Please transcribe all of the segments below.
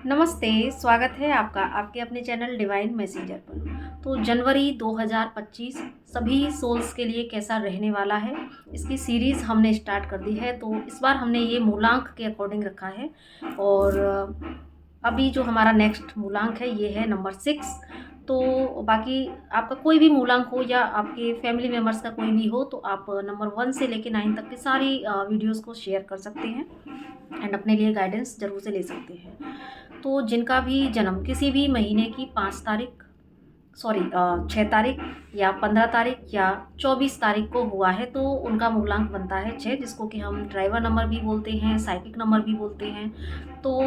नमस्ते, स्वागत है आपका आपके अपने चैनल डिवाइन मैसेंजर पर। तो जनवरी 2025 सभी सोल्स के लिए कैसा रहने वाला है, इसकी सीरीज़ हमने स्टार्ट कर दी है। तो इस बार हमने ये मूलांक के अकॉर्डिंग रखा है और अभी जो हमारा नेक्स्ट मूलांक है ये है नंबर 6। तो बाकी आपका कोई भी मूलांक हो या आपके फैमिली मेम्बर्स का कोई भी हो तो आप नंबर 1 से लेकर 9 तक की सारी वीडियोज़ को शेयर कर सकते हैं एंड अपने लिए गाइडेंस ज़रूर से ले सकते हैं। तो जिनका भी जन्म किसी भी महीने की 5 तारीख 6 तारीख या 15 तारीख या 24 तारीख को हुआ है तो उनका मूलांक बनता है 6, जिसको कि हम ड्राइवर नंबर भी बोलते हैं, साइकिक नंबर भी बोलते हैं। तो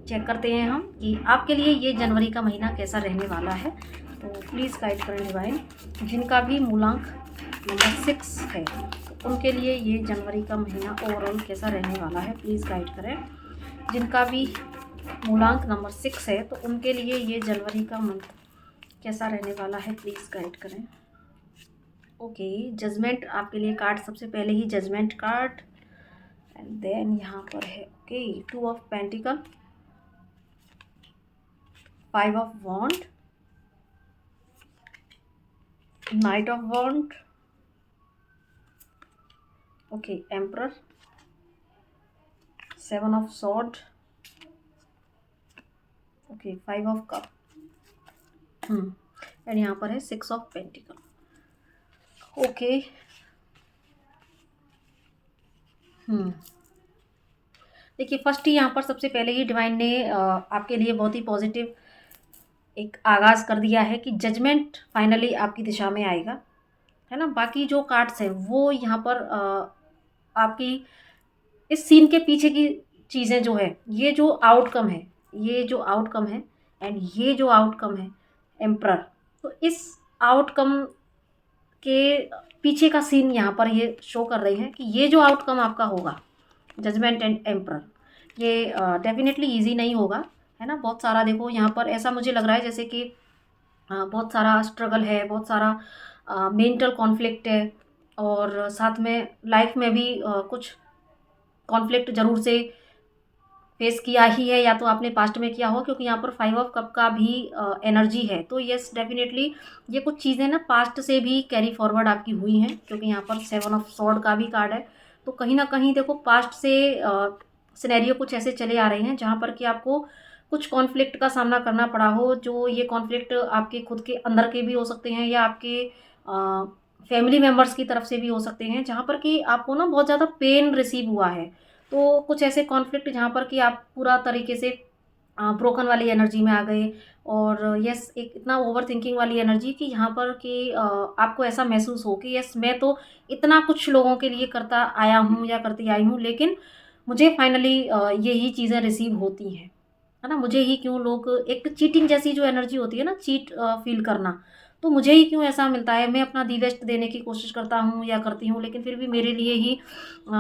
चेक करते हैं हम कि आपके लिए ये जनवरी का महीना कैसा रहने वाला है। तो प्लीज़ गाइड करें डिवाइन, जिनका भी मूलांक नंबर 6 है तो उनके लिए ये जनवरी का महीना ओवरऑल कैसा रहने वाला है, प्लीज़ गाइड करें। जिनका भी मूलांक नंबर 6 है तो उनके लिए ये जनवरी का मंथ कैसा रहने वाला है, प्लीज़ गाइड करें। ओके, जजमेंट आपके लिए कार्ड, सबसे पहले ही जजमेंट कार्ड एंड देन यहाँ पर है okay 2 of pentacle, 5 of wand, knight of wand, okay emperor, 7 of sword, okay 5 of cup and यहाँ पर है 6 ऑफ पेंटिकल। ओके देखिए, फर्स्ट ही यहाँ पर सबसे पहले ही डिवाइन ने आपके लिए बहुत ही पॉजिटिव एक आगाज़ कर दिया है कि जजमेंट फाइनली आपकी दिशा में आएगा, है ना। बाकी जो कार्ड्स हैं वो यहाँ पर आपकी इस सीन के पीछे की चीज़ें जो है, ये जो आउटकम है, ये जो आउटकम है एंड ये जो आउटकम है एम्परर, तो इस आउटकम के पीछे का सीन यहाँ पर ये शो कर रहे हैं कि ये जो आउटकम आपका होगा जजमेंट एंड एम्परर, ये डेफिनेटली इजी नहीं होगा, है ना। बहुत सारा देखो यहाँ पर ऐसा मुझे लग रहा है जैसे कि बहुत सारा स्ट्रगल है, बहुत सारा मेंटल कॉन्फ्लिक्ट है और साथ में लाइफ में भी कुछ कॉन्फ्लिक्ट ज़रूर से फेस किया ही है या तो आपने पास्ट में किया हो, क्योंकि यहाँ पर 5 ऑफ कप का भी एनर्जी है। तो यस डेफिनेटली ये कुछ चीज़ें ना पास्ट से भी कैरी फॉरवर्ड आपकी हुई हैं, क्योंकि यहाँ पर 7 ऑफ सॉर्ड का भी कार्ड है। तो कहीं ना कहीं देखो पास्ट से सिनेरियो कुछ ऐसे चले आ रहे हैं जहाँ पर कि आपको कुछ कॉन्फ्लिक्ट का सामना करना पड़ा हो। जो ये कॉन्फ्लिक्ट आपके खुद के अंदर के भी हो सकते हैं या आपके फैमिली मेम्बर्स की तरफ से भी हो सकते हैं, जहाँ पर कि आपको ना बहुत ज़्यादा पेन रिसीव हुआ है। तो कुछ ऐसे कॉन्फ्लिक्ट जहाँ पर कि आप पूरा तरीके से ब्रोकन वाली एनर्जी में आ गए और यस एक इतना ओवर थिंकिंग वाली एनर्जी कि यहाँ पर कि आपको ऐसा महसूस हो कि यस मैं तो इतना कुछ लोगों के लिए करता आया हूँ या करती आई हूँ, लेकिन मुझे फाइनली यही चीज़ें रिसीव होती हैं, है ना। मुझे ही क्यों लोग, एक चीटिंग जैसी जो एनर्जी होती है ना, चीट फील करना, तो मुझे ही क्यों ऐसा मिलता है। मैं अपना दी बेस्ट देने की कोशिश करता हूँ या करती हूँ, लेकिन फिर भी मेरे लिए ही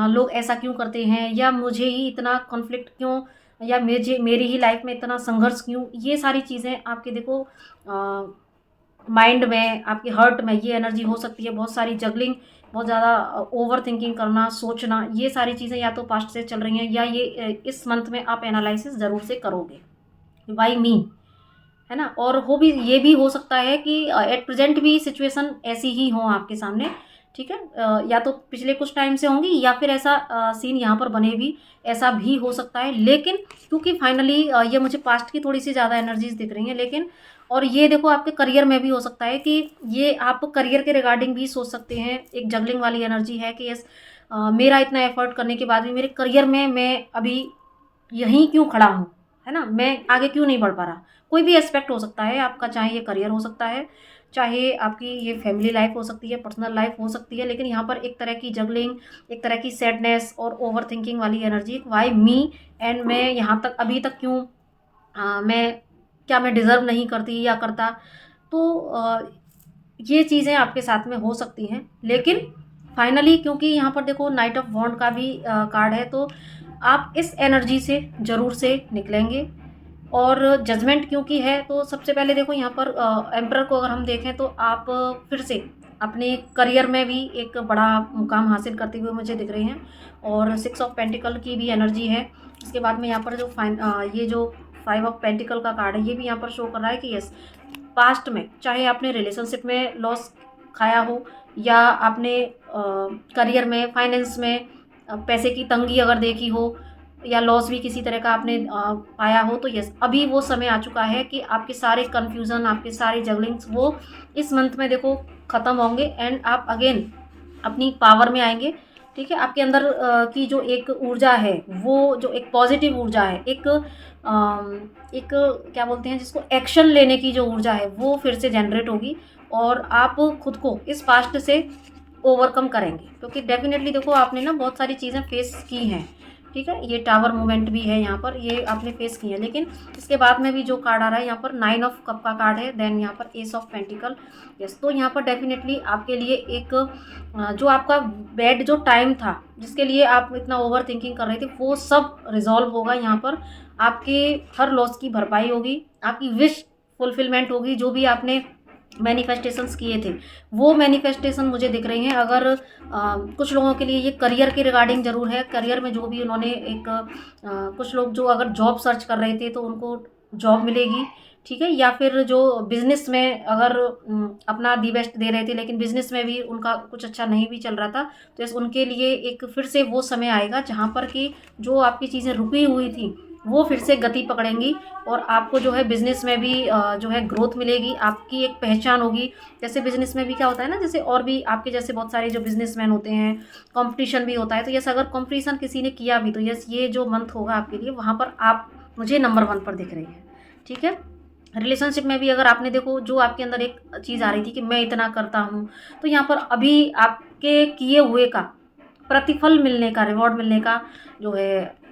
लोग ऐसा क्यों करते हैं, या मुझे ही इतना कॉन्फ्लिक्ट क्यों, या मेरी ही लाइफ में इतना संघर्ष क्यों। ये सारी चीज़ें आपके देखो माइंड में, आपके हर्ट में ये एनर्जी हो सकती है। बहुत सारी जगलिंग, बहुत ज़्यादा ओवर थिंकिंग करना, सोचना, ये सारी चीज़ें या तो पास्ट से चल रही हैं या ये इस मंथ में आप एनालिसिस ज़रूर से करोगे वाई मी, है ना। और हो भी, ये भी हो सकता है कि एट प्रेजेंट भी सिचुएशन ऐसी ही हो आपके सामने, ठीक है। या तो पिछले कुछ टाइम से होंगी या फिर ऐसा सीन यहाँ पर बने भी, ऐसा भी हो सकता है। लेकिन क्योंकि फाइनली ये मुझे पास्ट की थोड़ी सी ज़्यादा एनर्जीज दिख रही हैं, लेकिन और ये देखो आपके करियर में भी हो सकता है कि ये आप करियर के रिगार्डिंग भी सोच सकते हैं। एक जगलिंग वाली एनर्जी है कि यस मेरा इतना एफर्ट करने के बाद भी मेरे करियर में मैं अभी यहीं क्यों खड़ा हूँ, है ना, मैं आगे क्यों नहीं बढ़ पा रहा। कोई भी एस्पेक्ट हो सकता है आपका, चाहे ये करियर हो सकता है, चाहे आपकी ये फैमिली लाइफ हो सकती है, पर्सनल लाइफ हो सकती है। लेकिन यहाँ पर एक तरह की जगलिंग, एक तरह की सैडनेस और ओवर थिंकिंग वाली एनर्जी, वाई मी एंड मैं यहाँ तक अभी तक क्यों, मैं क्या मैं डिज़र्व नहीं करती या करता। तो ये चीज़ें आपके साथ में हो सकती हैं। लेकिन फाइनली क्योंकि यहाँ पर देखो नाइट ऑफ वॉन्ड का भी कार्ड है, तो आप इस एनर्जी से ज़रूर से निकलेंगे। और जजमेंट क्योंकि है तो सबसे पहले देखो यहाँ पर एम्परर को अगर हम देखें तो आप फिर से अपने करियर में भी एक बड़ा मुकाम हासिल करते हुए मुझे दिख रहे हैं। और 6 ऑफ पेंटिकल की भी एनर्जी है इसके बाद में यहाँ पर जो ये जो 5 ऑफ पेंटिकल का कार्ड है, ये भी यहाँ पर शो कर रहा है कि यस, पास्ट में चाहे आपने रिलेशनशिप में लॉस खाया हो, या आपने करियर में, फाइनेंस में पैसे की तंगी अगर देखी हो, या लॉस भी किसी तरह का आपने पाया हो, तो यस, अभी वो समय आ चुका है कि आपके सारे कन्फ्यूज़न, आपके सारे जगलिंग्स वो इस मंथ में देखो ख़त्म होंगे, एंड आप अगेन अपनी पावर में आएंगे। ठीक है, आपके अंदर की जो एक ऊर्जा है, वो जो एक पॉजिटिव ऊर्जा है, एक क्या बोलते हैं जिसको, एक्शन लेने की जो ऊर्जा है, वो फिर से जनरेट होगी, और आप खुद को इस पास्ट से ओवरकम करेंगे, क्योंकि डेफिनेटली देखो आपने ना बहुत सारी चीज़ें फेस की हैं। ठीक है, ये टावर मूवमेंट भी है यहाँ पर, ये आपने फेस की है। लेकिन इसके बाद में भी जो कार्ड आ रहा है यहाँ पर 9 ऑफ कप का कार्ड है, देन यहाँ पर एस ऑफ पेंटिकल। यस, तो यहाँ पर डेफिनेटली आपके लिए एक जो आपका बैड जो टाइम था, जिसके लिए आप इतना ओवर थिंकिंग कर रहे थे, वो सब रिजॉल्व होगा। यहाँ पर आपके हर लॉस की भरपाई होगी, आपकी विश फुलफिलमेंट होगी, जो भी आपने मैनिफेस्टेशंस किए थे वो मैनिफेस्टेशन मुझे दिख रही हैं। अगर कुछ लोगों के लिए ये करियर के रिगार्डिंग ज़रूर है, करियर में जो भी उन्होंने एक कुछ लोग जो अगर जॉब सर्च कर रहे थे तो उनको जॉब मिलेगी। ठीक है, या फिर जो बिज़नेस में अगर अपना दी बेस्ट दे रहे थे, लेकिन बिज़नेस में भी उनका कुछ अच्छा नहीं भी चल रहा था, तो इस उनके लिए एक फिर से वो समय आएगा जहाँ पर कि जो आपकी चीज़ें रुकी हुई थी वो फिर से गति पकड़ेंगी, और आपको जो है बिज़नेस में भी जो है ग्रोथ मिलेगी, आपकी एक पहचान होगी। जैसे बिज़नेस में भी क्या होता है ना, जैसे और भी आपके जैसे बहुत सारे जो बिजनेसमैन होते हैं, कंपटीशन भी होता है, तो यस, अगर कंपटीशन किसी ने किया भी, तो यस, ये जो मंथ होगा आपके लिए, वहाँ पर आप मुझे नंबर 1 पर दिख रही हैं। ठीक है, रिलेशनशिप में भी अगर आपने देखो जो आपके अंदर एक चीज़ आ रही थी कि मैं इतना करता हूँ, तो यहाँ पर अभी आपके किए हुए का प्रतिफल मिलने का, रिवॉर्ड मिलने का जो है,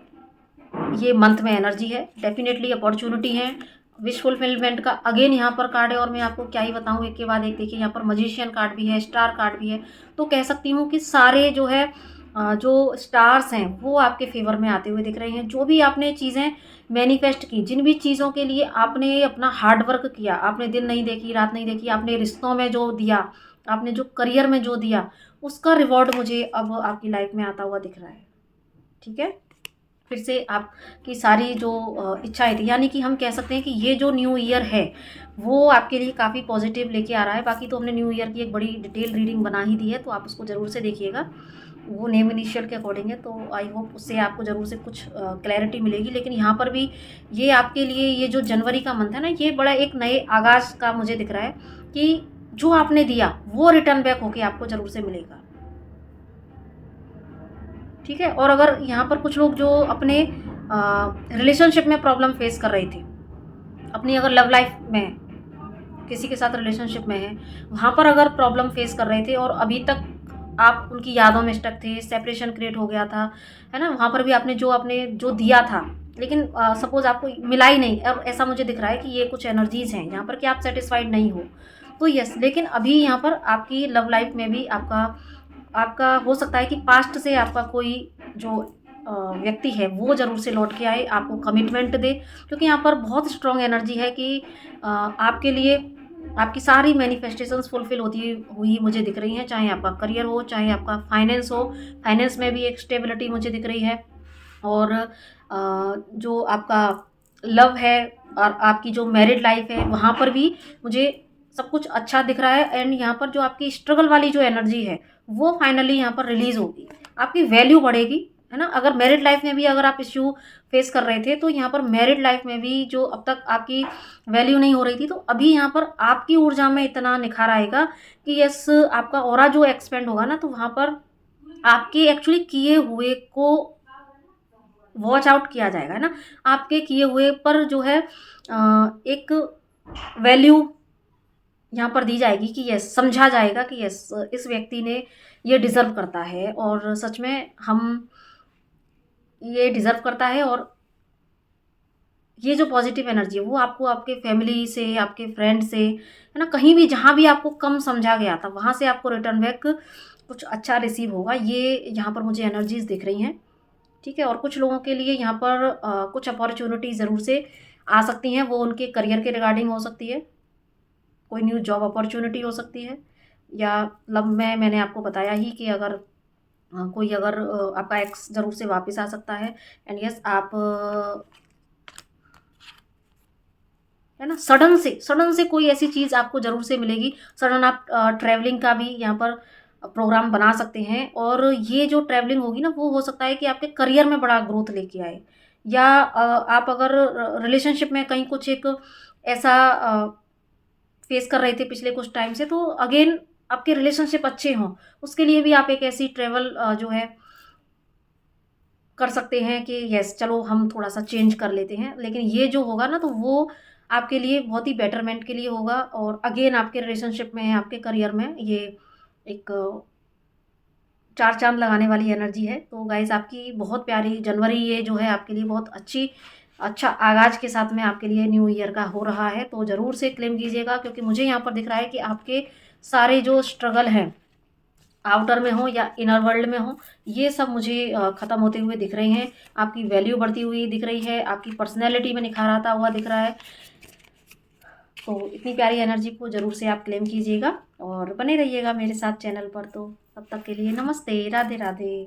ये मंथ में एनर्जी है। डेफिनेटली अपॉर्चुनिटी है, विश फुलफिलमेंट का अगेन यहाँ पर कार्ड है, और मैं आपको क्या ही बताऊँ एक के बाद एक। देखिए यहाँ पर मजिशियन कार्ड भी है, स्टार कार्ड भी है, तो कह सकती हूँ कि सारे जो है जो स्टार्स हैं वो आपके फेवर में आते हुए दिख रहे हैं। जो भी आपने चीज़ें मैनिफेस्ट की, जिन भी चीज़ों के लिए आपने अपना हार्ड वर्क किया, आपने दिन नहीं देखी, रात नहीं देखी, आपने रिश्तों में जो दिया, आपने जो करियर में जो दिया, उसका रिवॉर्ड मुझे अब आपकी लाइफ में आता हुआ दिख रहा है। ठीक है, फिर से आपकी सारी जो इच्छाएँ थी, यानी कि हम कह सकते हैं कि ये जो न्यू ईयर है वो आपके लिए काफ़ी पॉजिटिव लेके आ रहा है। बाकी तो हमने न्यू ईयर की एक बड़ी डिटेल रीडिंग बना ही दी है, तो आप उसको ज़रूर से देखिएगा। वो नेम इनिशियल के अकॉर्डिंग है, तो आई होप उससे आपको ज़रूर से कुछ क्लैरिटी मिलेगी। लेकिन यहाँ पर भी ये आपके लिए ये जो जनवरी का मंथ है ना, ये बड़ा एक नए आगाज़ का मुझे दिख रहा है कि जो आपने दिया वो रिटर्न बैक होके आपको ज़रूर से मिलेगा। ठीक है, और अगर यहाँ पर कुछ लोग जो अपने रिलेशनशिप में प्रॉब्लम फेस कर रहे थे, अपनी अगर लव लाइफ में किसी के साथ रिलेशनशिप में है, वहाँ पर अगर प्रॉब्लम फेस कर रहे थे और अभी तक आप उनकी यादों में स्टक थे, सेपरेशन क्रिएट हो गया था, है ना, वहाँ पर भी आपने जो दिया था, लेकिन सपोज आपको मिला ही नहीं, अब ऐसा मुझे दिख रहा है कि ये कुछ एनर्जीज हैं यहाँ पर कि आप सेटिस्फाइड नहीं हो, तो यस, लेकिन अभी यहाँ पर आपकी लव लाइफ में भी आपका आपका हो सकता है कि पास्ट से आपका कोई जो व्यक्ति है वो ज़रूर से लौट के आए, आपको कमिटमेंट दे, क्योंकि यहाँ पर बहुत स्ट्रॉन्ग एनर्जी है कि आपके लिए आपकी सारी मैनिफेस्टेशंस फुलफिल होती हुई मुझे दिख रही हैं, चाहे आपका करियर हो, चाहे आपका फाइनेंस हो। फाइनेंस में भी एक स्टेबिलिटी मुझे दिख रही है, और जो आपका लव है और आपकी जो मैरिड लाइफ है, वहाँ पर भी मुझे सब कुछ अच्छा दिख रहा है। एंड यहाँ पर जो आपकी स्ट्रगल वाली जो एनर्जी है वो फाइनली यहाँ पर रिलीज़ होगी, आपकी वैल्यू बढ़ेगी, है ना। अगर मैरिड लाइफ में भी अगर आप इश्यू फेस कर रहे थे, तो यहाँ पर मैरिड लाइफ में भी जो अब तक आपकी वैल्यू नहीं हो रही थी, तो अभी यहाँ पर आपकी ऊर्जा में इतना निखार आएगा कि यस, आपका ऑरा जो एक्सपेंड होगा ना, तो वहाँ पर आपके एक्चुअली किए हुए को वॉच आउट किया जाएगा, है ना। आपके किए हुए पर जो है एक वैल्यू यहाँ पर दी जाएगी कि यस, समझा जाएगा कि यस, इस व्यक्ति ने ये डिज़र्व करता है, और सच में हम ये डिज़र्व करता है। और ये जो पॉजिटिव एनर्जी है वो आपको आपके फैमिली से, आपके फ्रेंड से, है ना, कहीं भी जहाँ भी आपको कम समझा गया था वहाँ से आपको रिटर्न बैक कुछ अच्छा रिसीव होगा, ये यहाँ पर मुझे एनर्जीज दिख रही हैं। ठीक है, और कुछ लोगों के लिए यहाँ पर कुछ अपॉर्चुनिटी ज़रूर से आ सकती हैं, वो उनके करियर के रिगार्डिंग हो सकती है, कोई न्यू जॉब अपॉर्चुनिटी हो सकती है, या मतलब मैंने आपको बताया ही कि अगर कोई अगर आपका एक्स ज़रूर से वापस आ सकता है। एंड यस आप है ना, सडन से कोई ऐसी चीज़ आपको ज़रूर से मिलेगी। सडन आप ट्रैवलिंग का भी यहाँ पर प्रोग्राम बना सकते हैं, और ये जो ट्रैवलिंग होगी ना वो हो सकता है कि आपके करियर में बड़ा ग्रोथ लेके आए, या आप अगर रिलेशनशिप में कहीं कुछ एक ऐसा फेस कर रहे थे पिछले कुछ टाइम से, तो अगेन आपके रिलेशनशिप अच्छे हों, उसके लिए भी आप एक ऐसी ट्रैवल जो है कर सकते हैं कि यस चलो हम थोड़ा-सा चेंज कर लेते हैं। लेकिन ये जो होगा ना तो वो आपके लिए बहुत ही बेटरमेंट के लिए होगा, और अगेन आपके रिलेशनशिप में, आपके करियर में ये एक 4 चाँद लगाने वाली एनर्जी है। तो गाइज़ आपकी बहुत प्यारी जनवरी ये जो है आपके लिए बहुत अच्छा आगाज़ के साथ में आपके लिए न्यू ईयर का हो रहा है। तो ज़रूर से क्लेम कीजिएगा, क्योंकि मुझे यहाँ पर दिख रहा है कि आपके सारे जो स्ट्रगल हैं, आउटर में हो या इनर वर्ल्ड में हो, ये सब मुझे ख़त्म होते हुए दिख रहे हैं। आपकी वैल्यू बढ़ती हुई दिख रही है, आपकी पर्सनैलिटी में निखार आता हुआ दिख रहा है। तो इतनी प्यारी एनर्जी को ज़रूर से आप क्लेम कीजिएगा और बने रहिएगा मेरे साथ चैनल पर। तो तब तक के लिए नमस्ते, राधे राधे।